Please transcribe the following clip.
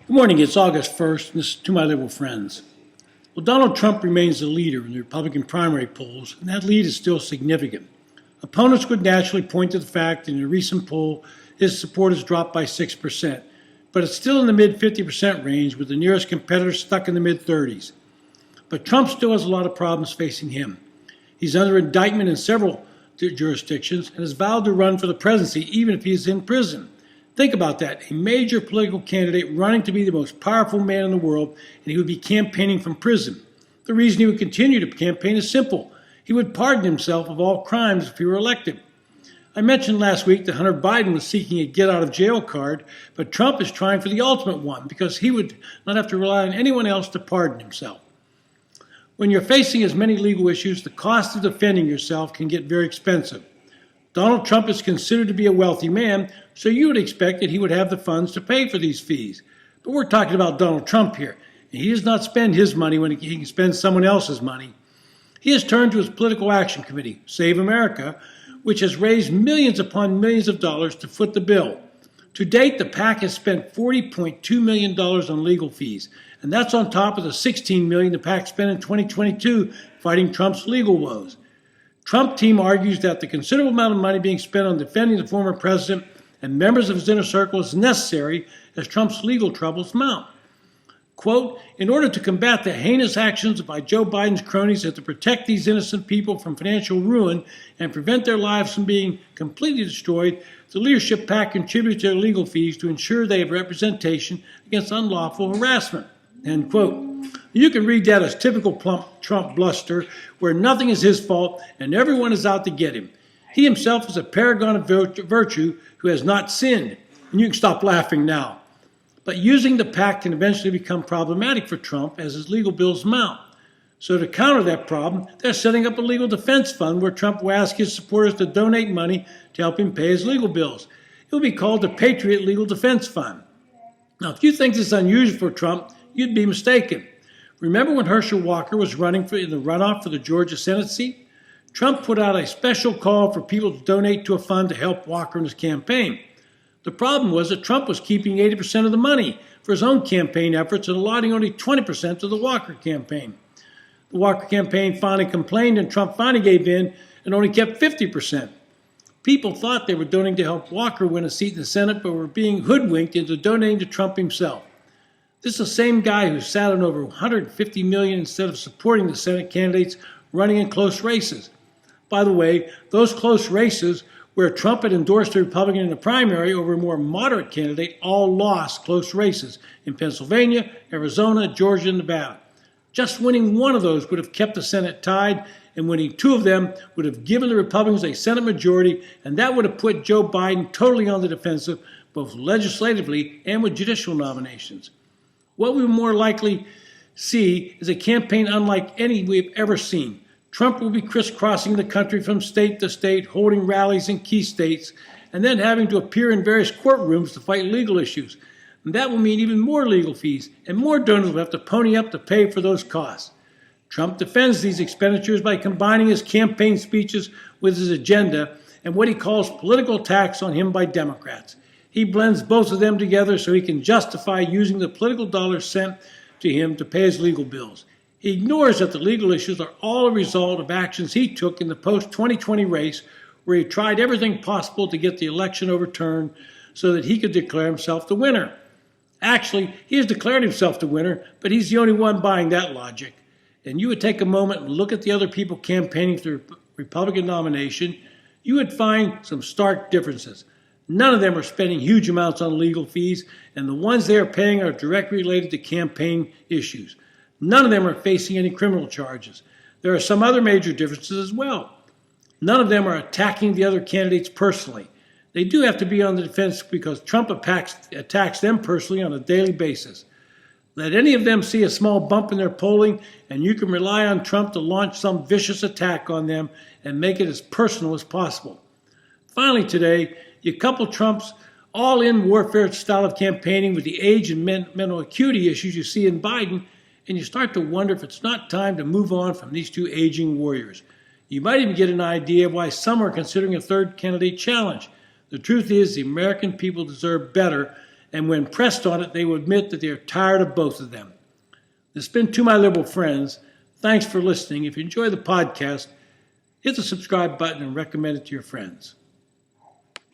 Good morning. It's August 1st, and this is to my liberal friends. Well, Donald Trump remains the leader in the Republican primary polls, and that lead is still significant. Opponents would naturally point to the fact that in a recent poll, his support has dropped by 6%, but it's still in the mid 50% range, with the nearest competitor stuck in the mid 30s. But Trump still has a lot of problems facing him. He's under indictment in several jurisdictions and has vowed to run for the presidency even if he is in prison. Think about that. A major political candidate running to be the most powerful man in the world, and he would be campaigning from prison. The reason he would continue to campaign is simple. He would pardon himself of all crimes if he were elected. I mentioned last week that Hunter Biden was seeking a get-out-of-jail card, but Trump is trying for the ultimate one because he would not have to rely on anyone else to pardon himself. When you're facing as many legal issues, the cost of defending yourself can get very expensive. Donald Trump is considered to be a wealthy man, so you would expect that he would have the funds to pay for these fees. But we're talking about Donald Trump here, and he does not spend his money when he can spend someone else's money. He has turned to his political action committee, Save America, which has raised millions upon millions of dollars to foot the bill. To date, the PAC has spent $40.2 million on legal fees, and that's on top of the $16 million the PAC spent in 2022 fighting Trump's legal woes. Trump team argues that the considerable amount of money being spent on defending the former president and members of his inner circle is necessary as Trump's legal troubles mount. Quote, in order to combat the heinous actions by Joe Biden's cronies and to protect these innocent people from financial ruin and prevent their lives from being completely destroyed, the leadership PAC contributes their legal fees to ensure they have representation against unlawful harassment. End quote. You can read that as typical Trump bluster, where nothing is his fault and everyone is out to get him. He himself is a paragon of virtue who has not sinned, and you can stop laughing now. But using the PAC can eventually become problematic for Trump as his legal bills mount. So to counter that problem, they're setting up a legal defense fund where Trump will ask his supporters to donate money to help him pay his legal bills. It will be called the Patriot Legal Defense Fund. Now, if you think this is unusual for Trump, you'd be mistaken. Remember when Herschel Walker was running in the runoff for the Georgia Senate seat? Trump put out a special call for people to donate to a fund to help Walker in his campaign. The problem was that Trump was keeping 80% of the money for his own campaign efforts and allotting only 20% to the Walker campaign. The Walker campaign finally complained and Trump finally gave in and only kept 50%. People thought they were donating to help Walker win a seat in the Senate, but were being hoodwinked into donating to Trump himself. This is the same guy who sat on over $150 million instead of supporting the Senate candidates running in close races. By the way, those close races where Trump had endorsed a Republican in the primary over a more moderate candidate all lost close races in Pennsylvania, Arizona, Georgia, and Nevada. Just winning one of those would have kept the Senate tied, and winning two of them would have given the Republicans a Senate majority, and that would have put Joe Biden totally on the defensive, both legislatively and with judicial nominations. What we will more likely see is a campaign unlike any we've ever seen. Trump will be crisscrossing the country from state to state, holding rallies in key states, and then having to appear in various courtrooms to fight legal issues. And that will mean even more legal fees, and more donors will have to pony up to pay for those costs. Trump defends these expenditures by combining his campaign speeches with his agenda and what he calls political attacks on him by Democrats. He blends both of them together so he can justify using the political dollars sent to him to pay his legal bills. He ignores that the legal issues are all a result of actions he took in the post-2020 race, where he tried everything possible to get the election overturned so that he could declare himself the winner. Actually, he has declared himself the winner, but he's the only one buying that logic. And you would take a moment and look at the other people campaigning for the Republican nomination, you would find some stark differences. None of them are spending huge amounts on legal fees, and the ones they are paying are directly related to campaign issues. None of them are facing any criminal charges. There are some other major differences as well. None of them are attacking the other candidates personally. They do have to be on the defense because Trump attacks them personally on a daily basis. Let any of them see a small bump in their polling, and you can rely on Trump to launch some vicious attack on them and make it as personal as possible. Finally today, you couple Trump's all-in warfare style of campaigning with the age and mental acuity issues you see in Biden, and you start to wonder if it's not time to move on from these two aging warriors. You might even get an idea of why some are considering a third candidate challenge. The truth is the American people deserve better, and when pressed on it, they will admit that they are tired of both of them. This has been To My Liberal Friends. Thanks for listening. If you enjoy the podcast, hit the subscribe button and recommend it to your friends.